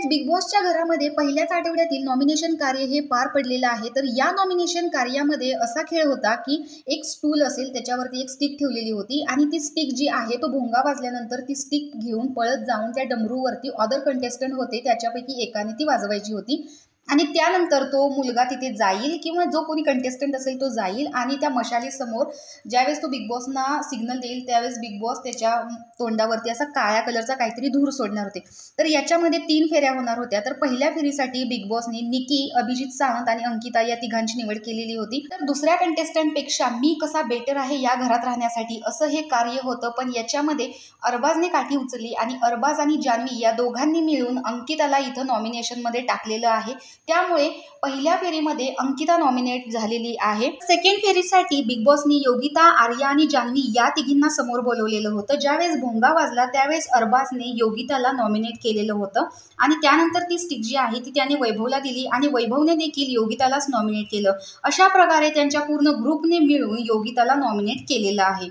Big बॉसच्या घरामध्ये पहिल्याच आठवड्यातील नॉमिनेशन कार्य हे पार पडलेलं आहे। तर या नॉमिनेशन कार्यामध्ये असा खेळ होता की एक स्टूल असेल, त्याच्यावरती एक स्टिक ठेवलेली होती आणि ती स्टिक जी आहे तो भोंगा वाजल्यानंतर ती स्टिक घेऊन पळत जाऊन त्या डमरूवरती अदर कंटेस्टंट होते, त्याच्यापैकी एकाने ती वाजवायची होती आणि त्यानंतर तो मुलगा तिथे जाईल किंवा जो कोणी कंटेस्टंट असेल तो जाईल आणि त्या मशालीसमोर ज्यावेळेस तो बिग बॉसना सिग्नल देईल त्यावेळेस बिग बॉस त्याच्या तोंडावरती असा काळ्या कलरचा काहीतरी धूर सोडणार होते। तर याच्यामध्ये 3 फेऱ्या होणार होत्या। तर पहिल्या फेरीसाठी बिग बॉसने निकी, अभिजित सावंत आणि अंकिता या तिघांची निवड केलेली होती। तर दुसऱ्या कंटेस्टंटपेक्षा मी कसा बेटर आहे या घरात राहण्यासाठी असं हे कार्य होतं, पण याच्यामध्ये अरबाजने काठी उचलली आणि अरबाज आणि जान्हवी या दोघांनी मिळून अंकिताला इथं नॉमिनेशनमध्ये टाकलेलं आहे। त्यामुळे पहिल्या फेरीमध्ये अंकिता नॉमिनेट झालेली आहे। सेकंड फेरीसाठी बिग बॉसनी योगिता, आर्या आणि जान्हवी या तिघींना समोर बोलवलेलं होतं। ज्यावेळेस भोंगा वाजला त्यावेळेस अरबाजने योगिताला नॉमिनेट केलेलं होतं आणि त्यानंतर ती स्टिक जी आहे ती त्याने वैभवला दिली आणि वैभवने देखील योगितालाच नॉमिनेट केलं। अशा प्रकारे त्यांच्या पूर्ण ग्रुपने मिळून योगिताला नॉमिनेट केलेलं आहे।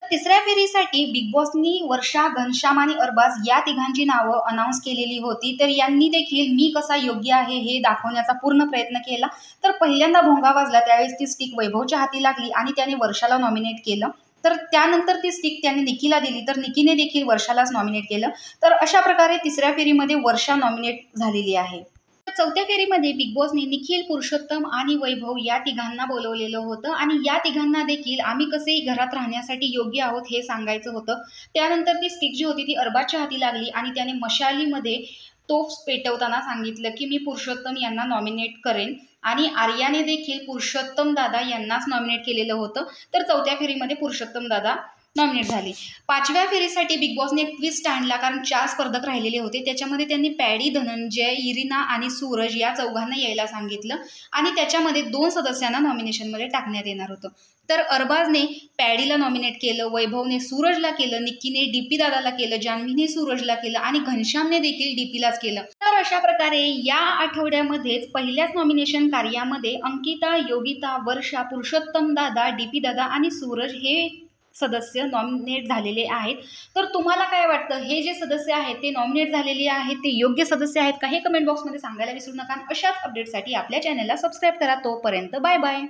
तिसऱ्या फेरीसाठी बिग बॉसनी वर्षा, घनश्याम आणि अरबाज या तिघांची नावं अनाउन्स केलेली होती। तर यांनी देखील मी कसा योग्य आहे हे दाखवण्याचा पूर्ण प्रयत्न केला। तर पहिल्यांदा भोंगा वाजला त्यावेळेस ती स्टिक वैभवच्या हाती लागली आणि त्याने वर्षाला नॉमिनेट केलं। तर त्यानंतर ती स्टिक त्याने निकीला दिली, तर निकीने देखील वर्षालाच नॉमिनेट केलं। तर अशा प्रकारे तिसऱ्या फेरीमध्ये वर्षा नॉमिनेट झालेली आहे। चौथ्या फेरीमध्ये बिग बॉसने निखिल, पुरुषोत्तम आणि वैभव या तिघांना बोलवलेलं होतं आणि या तिघांना देखील आम्ही कसे घरात राहण्यासाठी योग्य आहोत हे सांगायचं होतं। त्यानंतर ती स्टिक जी होती ती अरबाजच्या हाती लागली आणि त्याने मशालीमध्ये तोफ पेटवताना सांगितलं की मी पुरुषोत्तम यांना नॉमिनेट करेन आणि आर्याने देखील पुरुषोत्तम दादा यांनाच नॉमिनेट केलेलं होतं। तर चौथ्या फेरीमध्ये पुरुषोत्तम दादा नॉमिनेट झाली। पाचव्या फेरीसाठी बिग बॉसने एक ट्विस्ट आणला, कारण 4 स्पर्धक राहिलेले होते। त्याच्यामध्ये त्यांनी पॅडी, धनंजय, इरिना आणि सूरज या चौघांना यायला सांगितलं आणि त्याच्यामध्ये 2 सदस्यांना नॉमिनेशनमध्ये टाकण्यात येणार होतं। तर अरबाजने पॅडीला नॉमिनेट केलं, वैभवने सूरजला केलं, निक्कीने डीपी दादाला केलं, जान्हवीने सूरजला केलं आणि घनश्यामने देखील डीपीलाच केलं। तर अशा प्रकारे या आठवड्यामध्येच पहिल्याच नॉमिनेशन कार्यामध्ये अंकिता, योगिता, वर्षा, पुरुषोत्तम दादा, डीपी दादा आणि सूरज हे सदस्य नॉमिनेट झालेले आहेत। तर तुम्हाला काय वाटतं, हे जे सदस्य आहेत ते नॉमिनेट झालेले आहेत ते योग्य सदस्य आहेत का हे कमेंट बॉक्समध्ये सांगायला विसरू नका। अशाच अपडेटसाठी आपल्या चॅनलला सबस्क्राईब करा। तोपर्यंत बाय बाय।